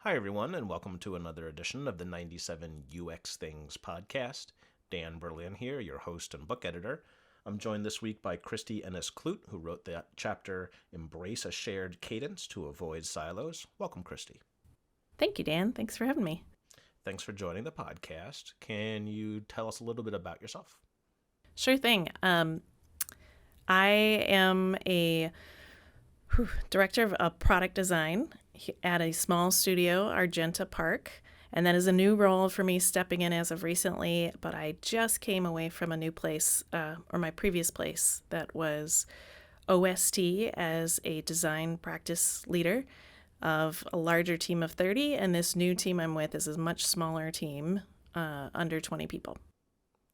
Hi, everyone, and welcome to another edition of the 97 UX Things podcast. Dan Berlin here, your host and book editor. I'm joined this week by Christy Ennis-Kloote, who wrote the chapter Embrace a Shared Cadence to Avoid Silos. Welcome, Christy. Thank you, Dan. Thanks for having me. Thanks for joining the podcast. Can you tell us a little bit about yourself? Sure thing. I am a director of product design at a small studio, Argenta Park. And that is a new role for me stepping in as of recently, but I just came away from a new place, or my previous place, that was OST as a design practice leader of a larger team of 30. And this new team I'm with is a much smaller team, under 20 people.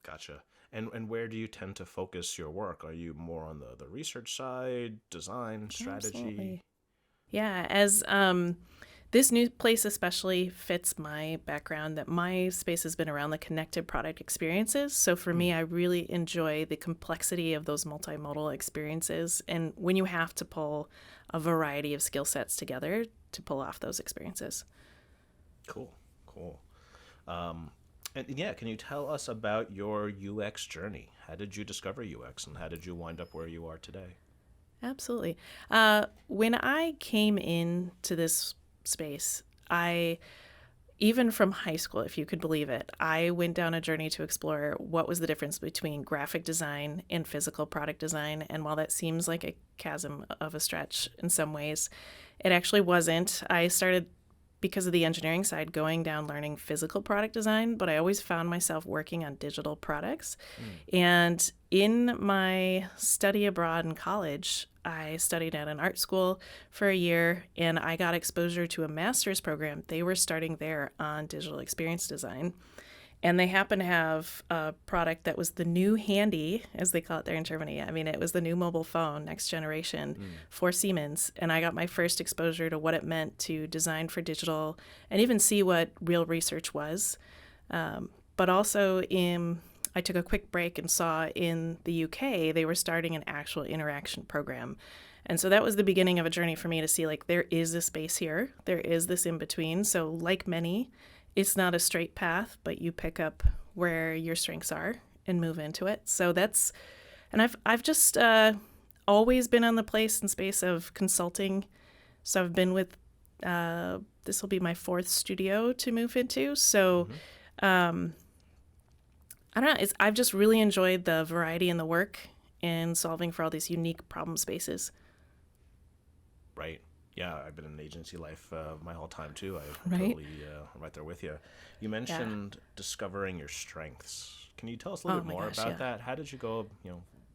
Gotcha. And where do you tend to focus your work? Are you more on the research side, design, strategy? Absolutely. Yeah, as this new place especially fits my background, that my space has been around the connected product experiences. So for me, I really enjoy the complexity of those multimodal experiences, and when you have to pull a variety of skill sets together to pull off those experiences. Cool. And yeah, can you tell us about your UX journey? How did you discover UX, and how did you wind up where you are today? Absolutely. When I came into this space, even from high school, if you could believe it, I went down a journey to explore what was the difference between graphic design and physical product design. And while that seems like a chasm of a stretch in some ways, it actually wasn't. I started, because of the engineering side, going down learning physical product design, but I always found myself working on digital products. And in my study abroad in college, I studied at an art school for a year, and I got exposure to a master's program. They were starting there on digital experience design. And they happened to have a product that was the new handy, as they call it there in Germany. I mean, it was the new mobile phone, next generation, for Siemens. And I got my first exposure to what it meant to design for digital and even see what real research was. But also, I took a quick break and saw in the UK, they were starting an actual interaction program. And so that was the beginning of a journey for me to see, like, there is a space here. There is this in between. So like many, it's not a straight path, but you pick up where your strengths are and move into it. So I've just always been on the place and space of consulting. So I've been with, this will be my fourth studio to move into. So I don't know, I've just really enjoyed the variety in the work and solving for all these unique problem spaces. Right. Yeah, I've been in agency life my whole time too. I'm Right? totally right there with you. You mentioned discovering your strengths. Can you tell us a little Oh bit my more gosh, about yeah. that? How did you go,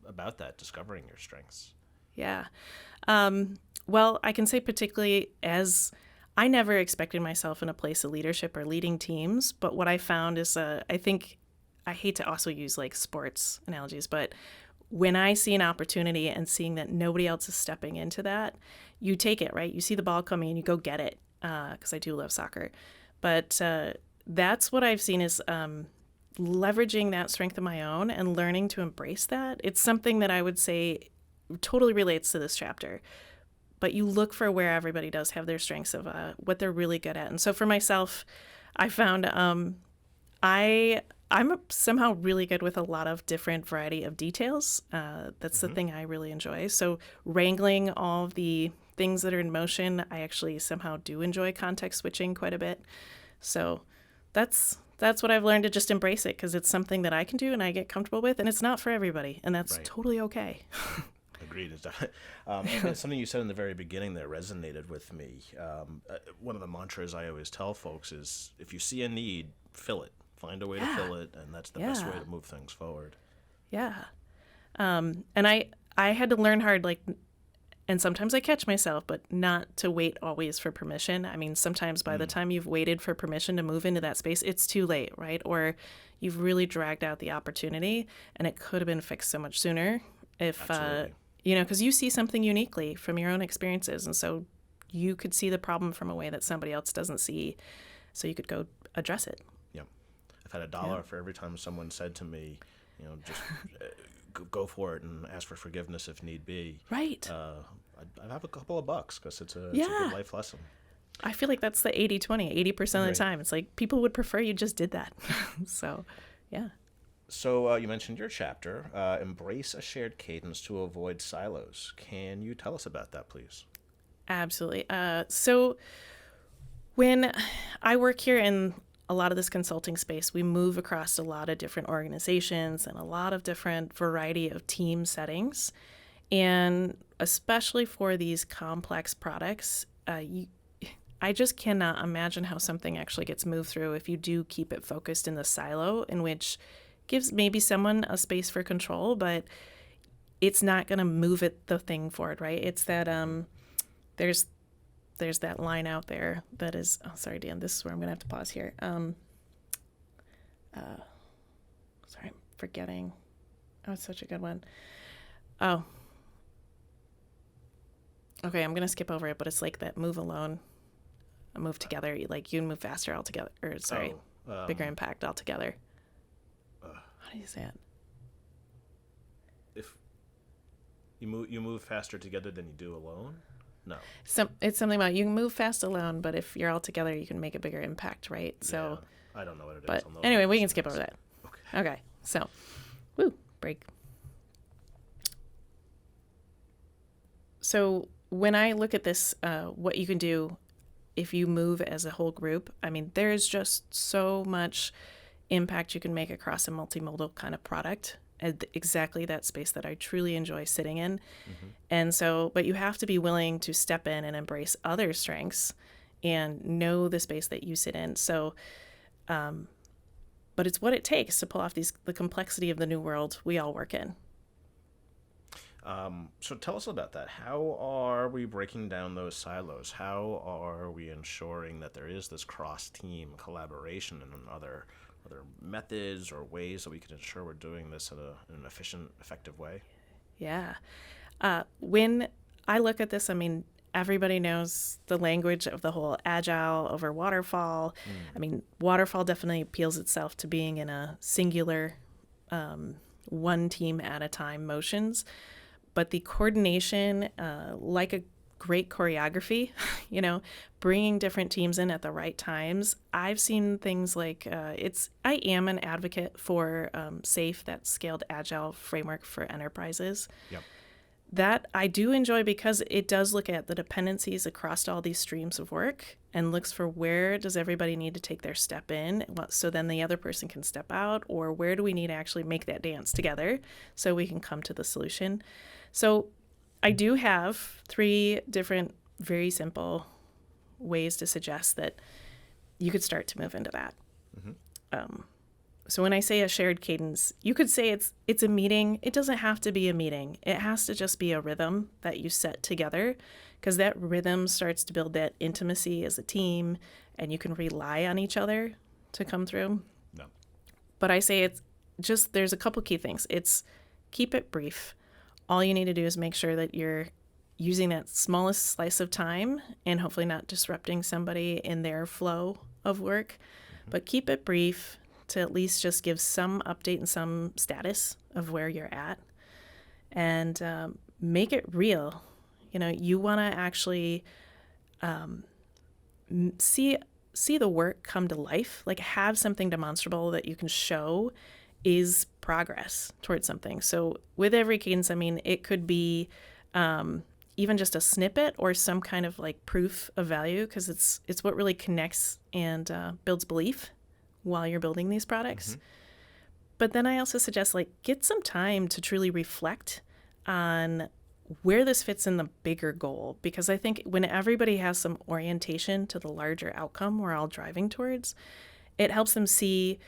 about that, discovering your strengths? Yeah. Well, I can say particularly as I never expected myself in a place of leadership or leading teams, but what I found is I think I hate to also use like sports analogies, but when I see an opportunity and seeing that nobody else is stepping into that, you take it, right? You see the ball coming and you go get it, because I do love soccer. But that's what I've seen is leveraging that strength of my own and learning to embrace that. It's something that I would say totally relates to this chapter. But you look for where everybody does have their strengths of what they're really good at. And so for myself, I found I'm somehow really good with a lot of different variety of details. That's the thing I really enjoy. So wrangling all of the things that are in motion, I actually somehow do enjoy context switching quite a bit. So that's what I've learned, to just embrace it, because it's something that I can do and I get comfortable with, and it's not for everybody, and that's Right. totally okay. Agreed. It's something you said in the very beginning that resonated with me. One of the mantras I always tell folks is, if you see a need, fill it. Find a way to fill it, and that's the best way to move things forward. Yeah. And I had to learn hard, like, and sometimes I catch myself, but not to wait always for permission. I mean, sometimes by the time you've waited for permission to move into that space, it's too late, right? Or you've really dragged out the opportunity, and it could have been fixed so much sooner if, Absolutely. because you see something uniquely from your own experiences. And so you could see the problem from a way that somebody else doesn't see. So you could go address it. Yeah. I've had $1 for every time someone said to me, just go for it and ask for forgiveness if need be. Right. I have a couple of bucks, because it's a good life lesson. I feel like that's the 80-20, 80% of Right. the time. It's like people would prefer you just did that. So, yeah. So you mentioned your chapter, Embrace a Shared Cadence to Avoid Silos. Can you tell us about that, please? Absolutely. So when I work here in a lot of this consulting space, we move across a lot of different organizations and a lot of different variety of team settings. And especially for these complex products, I just cannot imagine how something actually gets moved through if you do keep it focused in the silo, in which gives maybe someone a space for control, but it's not going to move the thing forward, right? It's that there's that line out there that is, oh, sorry, Dan, this is where I'm going to have to pause here. Sorry, I'm forgetting. Oh, it's such a good one. Oh, okay, I'm going to skip over it, but it's like that move alone, move together. Like you move faster altogether, or sorry, bigger impact altogether. How do you say it? If you move faster together than you do alone? No. It's something about you can move fast alone, but if you're all together, you can make a bigger impact, right? So, yeah, I don't know what it is. But I'll know anyway, what we it can is skip next. over that. Okay. Okay, so, woo, break. So when I look at this, what you can do if you move as a whole group, I mean, there's just so much impact you can make across a multimodal kind of product at exactly that space that I truly enjoy sitting in. Mm-hmm. And so, but you have to be willing to step in and embrace other strengths and know the space that you sit in. So, but it's what it takes to pull off the complexity of the new world we all work in. So tell us about that. How are we breaking down those silos? How are we ensuring that there is this cross-team collaboration and other methods or ways that we can ensure we're doing this in an efficient, effective way? Yeah. When I look at this, I mean, everybody knows the language of the whole agile over waterfall. I mean, waterfall definitely appeals itself to being in a singular, one team at a time motions. But the coordination, like a great choreography, bringing different teams in at the right times. I've seen things like I am an advocate for SAFe, that scaled agile framework for enterprises. Yep. That I do enjoy because it does look at the dependencies across all these streams of work and looks for where does everybody need to take their step in so then the other person can step out, or where do we need to actually make that dance together so we can come to the solution. So I do have 3 different, very simple ways to suggest that you could start to move into that. Mm-hmm. So when I say a shared cadence, you could say it's a meeting. It doesn't have to be a meeting. It has to just be a rhythm that you set together, because that rhythm starts to build that intimacy as a team, and you can rely on each other to come through. No. But I say it's just, there's a couple key things. It's keep it brief. All you need to do is make sure that you're using that smallest slice of time and hopefully not disrupting somebody in their flow of work. Mm-hmm. But keep it brief to at least just give some update and some status of where you're at. And make it real. You want to actually see the work come to life, like have something demonstrable that you can show is progress towards something. So with every cadence, I mean, it could be even just a snippet or some kind of like proof of value, because it's what really connects and builds belief while you're building these products. Mm-hmm. But then I also suggest get some time to truly reflect on where this fits in the bigger goal, because I think when everybody has some orientation to the larger outcome we're all driving towards, it helps them see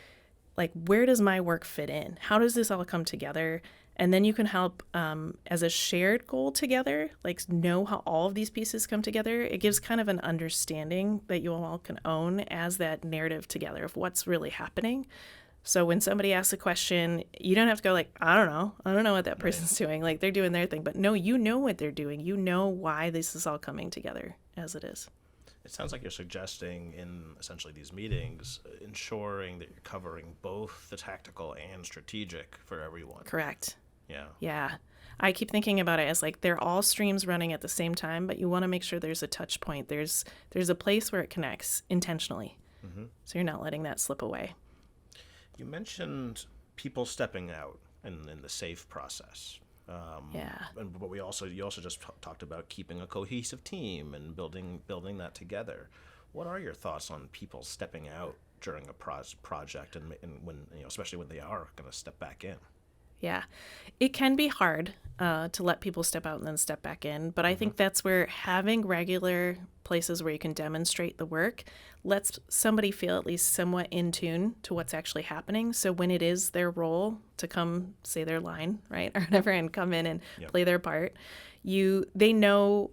where does my work fit in? How does this all come together? And then you can help as a shared goal together, know how all of these pieces come together. It gives kind of an understanding that you all can own as that narrative together of what's really happening. So when somebody asks a question, you don't have to go I don't know what that person's doing. They're doing their thing. But no, you know what they're doing. You know why this is all coming together as it is. It sounds like you're suggesting in essentially these meetings, ensuring that you're covering both the tactical and strategic for everyone. Correct. Yeah. Yeah. I keep thinking about it as like they're all streams running at the same time, but you want to make sure there's a touch point. There's a place where it connects intentionally. So you're not letting that slip away. You mentioned people stepping out in the safe process. But you also just talked about keeping a cohesive team and building that together. What are your thoughts on people stepping out during a project and when, especially when they are going to step back in? Yeah, it can be hard to let people step out and then step back in. But I think that's where having regular places where you can demonstrate the work lets somebody feel at least somewhat in tune to what's actually happening. So when it is their role to come say their line, right, or whatever, and come in and play their part, they know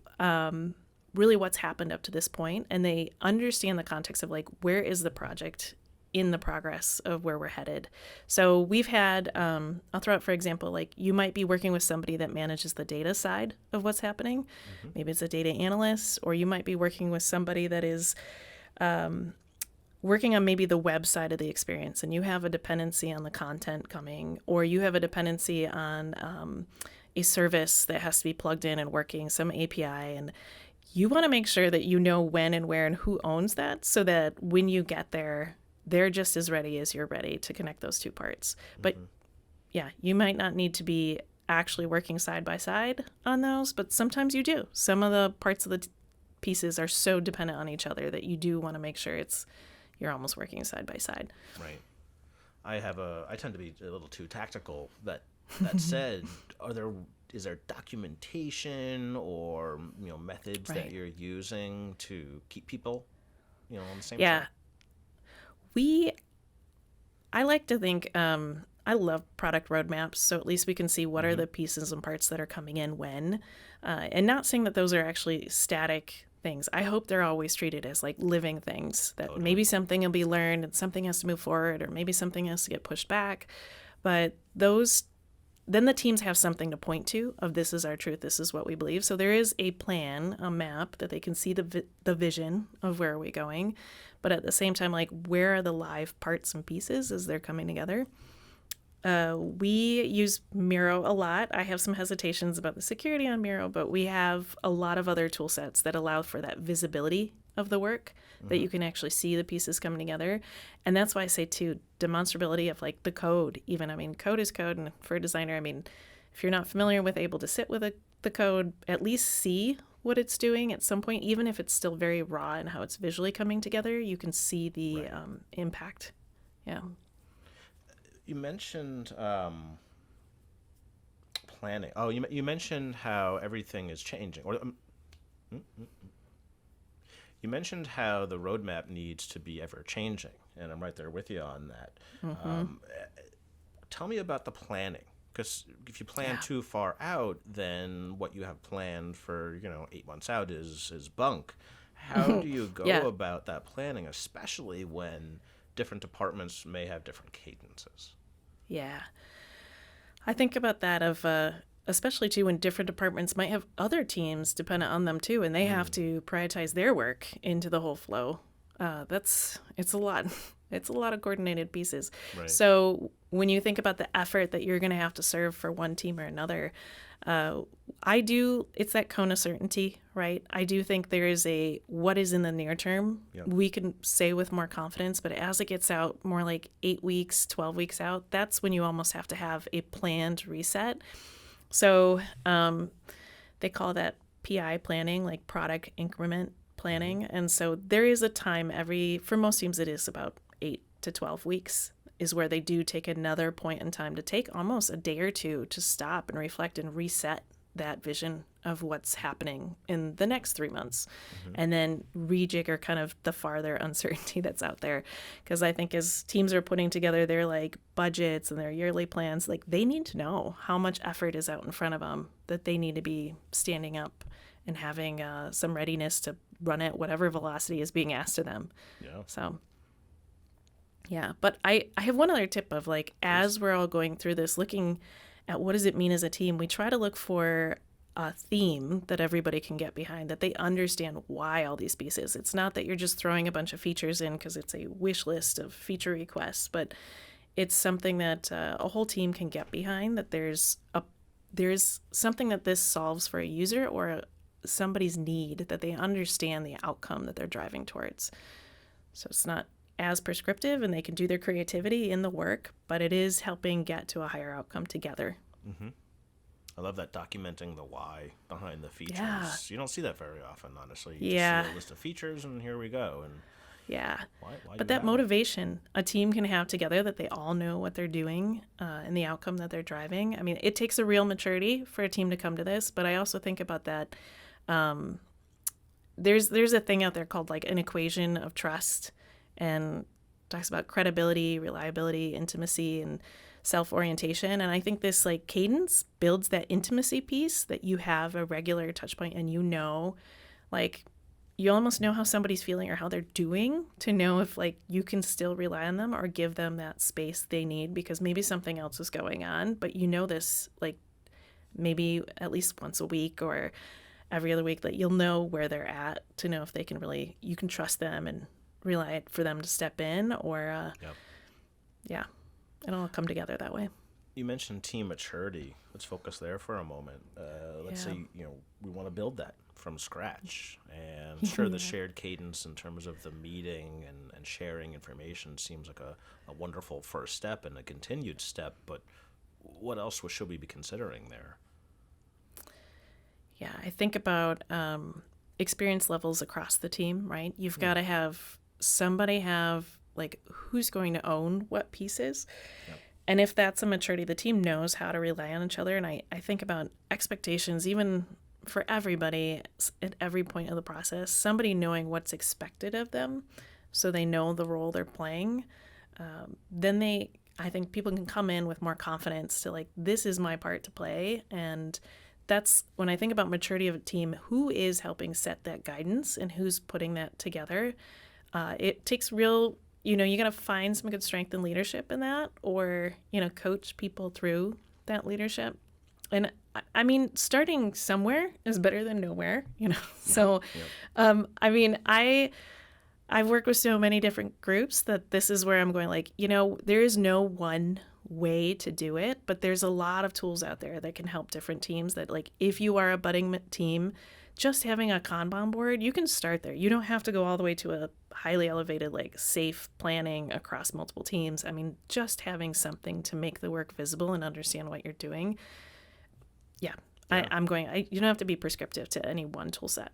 really what's happened up to this point, and they understand the context of like, where is the project in the progress of where we're headed. So we've had, I'll throw out, for example, like you might be working with somebody that manages the data side of what's happening. Maybe it's a data analyst, or you might be working with somebody that is working on maybe the web side of the experience, and you have a dependency on the content coming, or you have a dependency on a service that has to be plugged in and working, some API, and you want to make sure that you know when and where and who owns that, so that when you get there, they're just as ready as you're ready to connect those two parts. But yeah, you might not need to be actually working side by side on those, but sometimes you do. Some of the parts of the pieces are so dependent on each other that you do want to make sure you're almost working side by side. Right. I tend to be a little too tactical. That said, is there documentation or methods that you're using to keep people on the same track? I like to think, I love product roadmaps, so at least we can see what are the pieces and parts that are coming in when, and not saying that those are actually static things. I hope they're always treated as like living things, that maybe something will be learned and something has to move forward, or maybe something has to get pushed back. But then the teams have something to point to of, this is our truth, this is what we believe. So there is a plan, a map that they can see the vision of where are we going. But at the same time, like, where are the live parts and pieces as they're coming together? We use Miro a lot. I have some hesitations about the security on Miro, but we have a lot of other tool sets that allow for that visibility of the work, that you can actually see the pieces coming together. And that's why I say, too, demonstrability of like the code even. I mean, code is code. And for a designer, I mean, if you're not familiar with able to sit with the code, at least see what it's doing at some point, even if it's still very raw and how it's visually coming together, you can see the impact. Yeah. You mentioned planning. Oh, you mentioned how everything is changing. You mentioned how the roadmap needs to be ever changing, and I'm right there with you on that. Tell me about the planning. Because if you plan too far out, then what you have planned for 8 months out is bunk. How do you go about that planning, especially when different departments may have different cadences? Yeah, I think about that of especially too when different departments might have other teams dependent on them too, and they have to prioritize their work into the whole flow. It's a lot. It's a lot of coordinated pieces. Right. So when you think about the effort that you're going to have to serve for one team or another, it's that cone of certainty, right? I do think there is what is in the near term, we can say with more confidence, but as it gets out more like 8 weeks, 12 weeks out, that's when you almost have to have a planned reset. So they call that PI planning, like product increment planning. And so there is a time for most teams, it is about 8 to 12 weeks is where they do take another point in time to take almost a day or two to stop and reflect and reset that vision of what's happening in the next 3 months, and then rejigger kind of the farther uncertainty that's out there. Because I think as teams are putting together their like budgets and their yearly plans, like they need to know how much effort is out in front of them, that they need to be standing up and having some readiness to run at whatever velocity is being asked of them. Yeah. So, yeah. But I have one other tip of like, as we're all going through this, looking at what does it mean as a team, we try to look for a theme that everybody can get behind, that they understand why all these pieces. It's not that you're just throwing a bunch of features in because it's a wish list of feature requests, but it's something that a whole team can get behind, that there's there's something that this solves for a user or somebody's need, that they understand the outcome that they're driving towards. So it's not as prescriptive and they can do their creativity in the work, but it is helping get to a higher outcome together. Mm-hmm. I love that, documenting the why behind the features. Yeah. You don't see that very often, honestly. You Yeah. just see a list of features and here we go. And Yeah. why But do that one? motivation a team can have together, that they all know what they're doing and the outcome that they're driving. I mean, it takes a real maturity for a team to come to this, but I also think about that. There's a thing out there called like an equation of trust, and talks about credibility, reliability, intimacy, and self-orientation. And I think this like Cadence builds that intimacy piece, that you have a regular touch point and like you almost know how somebody's feeling or how they're doing, to know if like you can still rely on them or give them that space they need, because maybe something else is going on, but this like maybe at least once a week or every other week, that you'll know where they're at, to know if they can really, you can trust them and rely for them to step in, or yeah, it'll all come together that way. You mentioned team maturity. Let's focus there for a moment. Let's say we want to build that from scratch, and sure, the shared cadence in terms of the meeting and sharing information seems like a wonderful first step and a continued step, but what else should we be considering there? Yeah, I think about experience levels across the team, right? You've got to have somebody have like who's going to own what pieces. Yep. And if that's a maturity, the team knows how to rely on each other. And I think about expectations, even for everybody at every point of the process, somebody knowing what's expected of them, so they know the role they're playing. Then I think people can come in with more confidence to like, this is my part to play. And that's when I think about maturity of a team, who is helping set that guidance and who's putting that together. It takes real, you got to find some good strength and leadership in that, or, coach people through that leadership. And I mean, starting somewhere is better than nowhere, So, I mean, I've worked with so many different groups that this is where I'm going like, there is no one way to do it, but there's a lot of tools out there that can help different teams, that like, if you are a budding team, just having a Kanban board, you can start there. You don't have to go all the way to a highly elevated, like safe planning across multiple teams. I mean, just having something to make the work visible and understand what you're doing. Yeah. You don't have to be prescriptive to any one tool set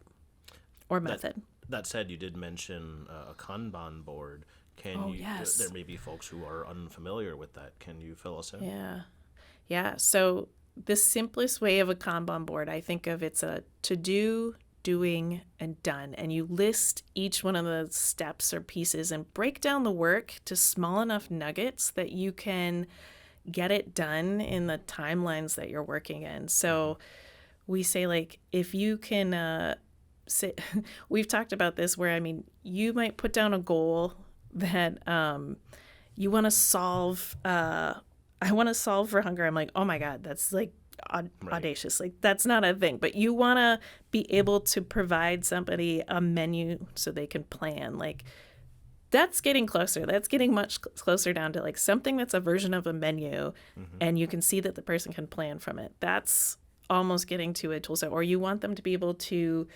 or method. That said, you did mention a Kanban board. Yes. There may be folks who are unfamiliar with that. Can you fill us in? Yeah. So the simplest way of a Kanban board, I think of, it's a to-do, doing, and done. And you list each one of the steps or pieces and break down the work to small enough nuggets that you can get it done in the timelines that you're working in. So we say, like, if you can we've talked about this where, I mean, you might put down a goal that you want to solve. I want to solve for hunger. I'm like, oh my God, that's like audacious. Like, that's not a thing. But you want to be able to provide somebody a menu so they can plan. Like, that's getting closer. That's getting much closer down to like something that's a version of a menu, and you can see that the person can plan from it. That's almost getting to a tool set. Or you want them to be able to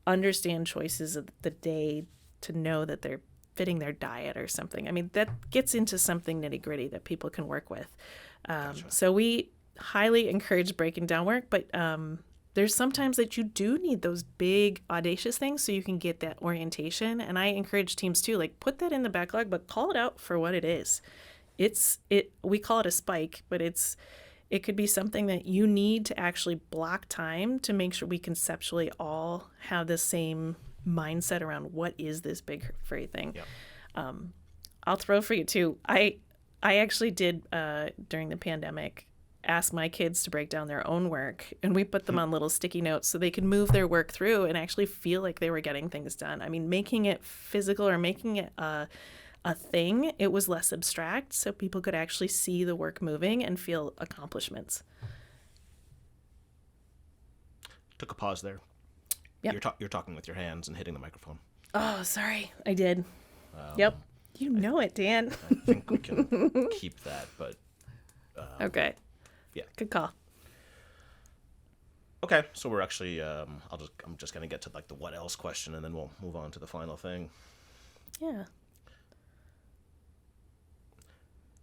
understand choices of the day, to know that they're fitting their diet or something. I mean, that gets into something nitty gritty that people can work with. Gotcha. So we highly encourage breaking down work, but there's sometimes that you do need those big audacious things so you can get that orientation. And I encourage teams too, like, put that in the backlog, but call it out for what it is. We call it a spike, but it could be something that you need to actually block time to make sure we conceptually all have the same mindset around what is this big furry thing. Yep. I'll throw for you too. I actually did during the pandemic ask my kids to break down their own work, and we put them on little sticky notes so they could move their work through and actually feel like they were getting things done. I mean, making it physical or making it a thing, it was less abstract, so people could actually see the work moving and feel accomplishments. Took a pause there. Yep. You're talking with your hands and hitting the microphone. Oh, sorry. I did. Yep. You know it, Dan. I think we can keep that, but... Okay. Yeah. Good call. Okay, so we're actually I'm just gonna get to like the what else question, and then we'll move on to the final thing. Yeah.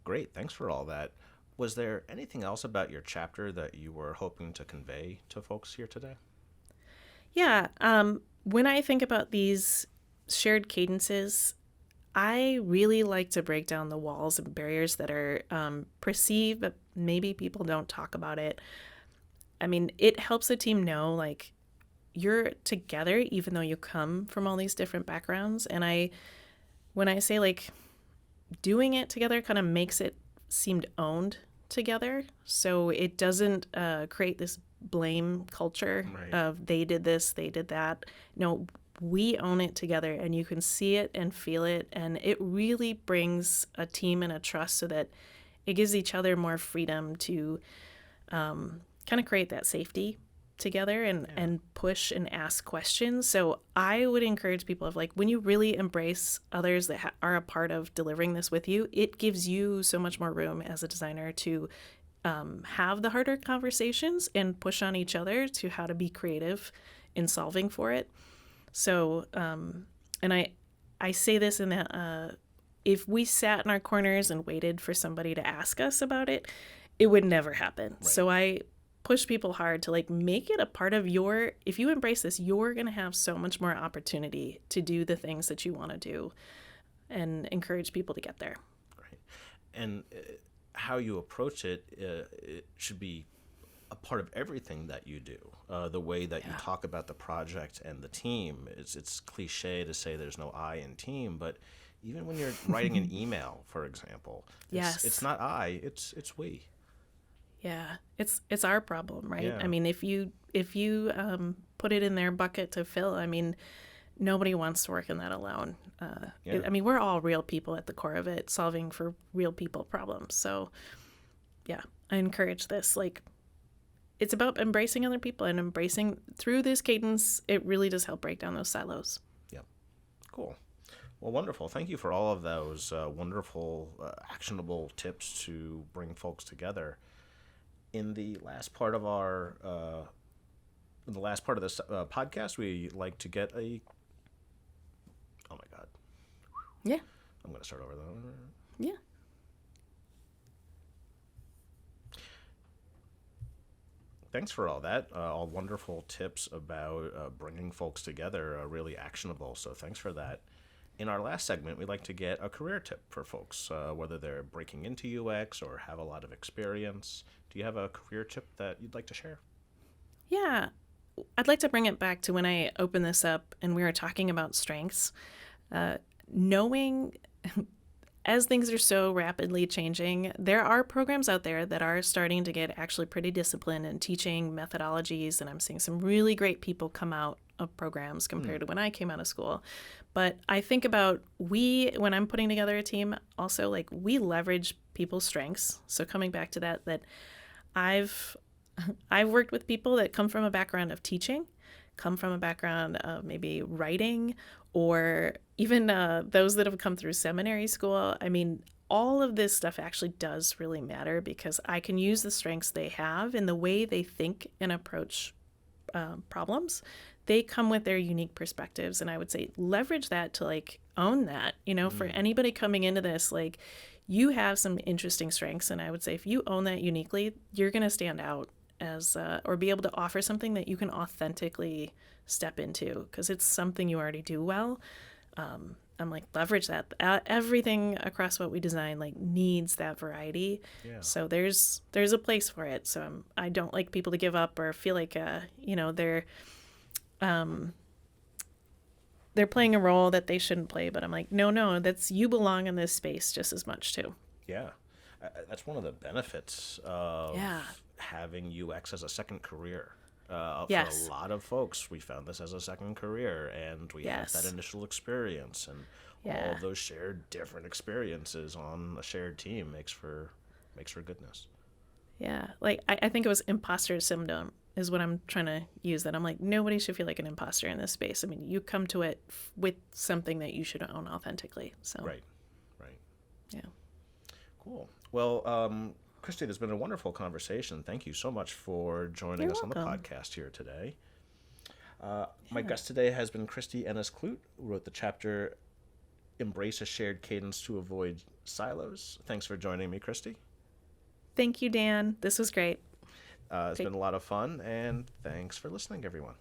Great, thanks for all that. Was there anything else about your chapter that you were hoping to convey to folks here today? Yeah. When I think about these shared cadences, I really like to break down the walls and barriers that are perceived, but maybe people don't talk about it. I mean, it helps a team know like you're together, even though you come from all these different backgrounds. And when I say like doing it together kind of makes it seemed owned together. So it doesn't create this blame culture Right. of they did this, they did that. No, we own it together and you can see it and feel it. And it really brings a team and a trust so that it gives each other more freedom to kind of create that safety together and push and ask questions. So I would encourage people of like when you really embrace others that are a part of delivering this with you, it gives you so much more room as a designer to have the harder conversations and push on each other to how to be creative in solving for it. So and I say this in that if we sat in our corners and waited for somebody to ask us about it, it would never happen. Right. So I push people hard to like make it a part of if you embrace this, you're going to have so much more opportunity to do the things that you want to do and encourage people to get there. Right. And how you approach it, it should be a part of everything that you do. The way that you talk about the project and the team, it's cliche to say there's no I in team, but even when you're writing an email, for example, it's not I, it's we. Yeah, it's our problem, right? Yeah. I mean, if you put it in their bucket to fill, I mean, nobody wants to work in that alone. I mean, we're all real people at the core of it, solving for real people problems. So, yeah, I encourage this. Like, it's about embracing other people and embracing through this cadence. It really does help break down those silos. Yep. Cool. Well, wonderful. Thank you for all of those wonderful, actionable tips to bring folks together. In the last part of this podcast, we like to get a. Oh my God. Yeah. I'm going to start over though. Yeah. Thanks for all that. All wonderful tips about bringing folks together, really actionable. So thanks for that. In our last segment, we like to get a career tip for folks, whether they're breaking into UX or have a lot of experience. Do you have a career tip that you'd like to share? Yeah. I'd like to bring it back to when I opened this up and we were talking about strengths. Knowing as things are so rapidly changing, there are programs out there that are starting to get actually pretty disciplined in teaching methodologies, and I'm seeing some really great people come out of programs compared to when I came out of school. But I think about when I'm putting together a team, also like we leverage people's strengths. So coming back to that I've worked with people that come from a background of teaching, come from a background of maybe writing, or even those that have come through seminary school. I mean, all of this stuff actually does really matter because I can use the strengths they have in the way they think and approach problems. They come with their unique perspectives, and I would say leverage that to like own that, for anybody coming into this, like you have some interesting strengths. And I would say if you own that uniquely, you're going to stand out as, or be able to offer something that you can authentically step into because it's something you already do well. I'm like, leverage that. Everything across what we design like needs that variety. Yeah. So there's a place for it. So I don't like people to give up or feel like, they're playing a role that they shouldn't play. But I'm like, no, you belong in this space just as much too. Yeah. That's one of the benefits of having UX as a second career. Yes. For a lot of folks, we found this as a second career, and we have that initial experience, and all of those shared different experiences on a shared team makes for goodness. Yeah, like I think it was imposter syndrome is what I'm trying to use. That I'm like, nobody should feel like an imposter in this space. I mean, you come to it with something that you should own authentically. So Right. Yeah. Cool. Well, Christy, there's been a wonderful conversation. Thank you so much for joining You're us on the welcome. podcast here today. My guest today has been Christy Ennis-Kloote, who wrote the chapter Embrace a Shared Cadence to Avoid Silos. Thanks for joining me, Christy. Thank you, Dan. This was great. It's been a lot of fun, and thanks for listening, everyone.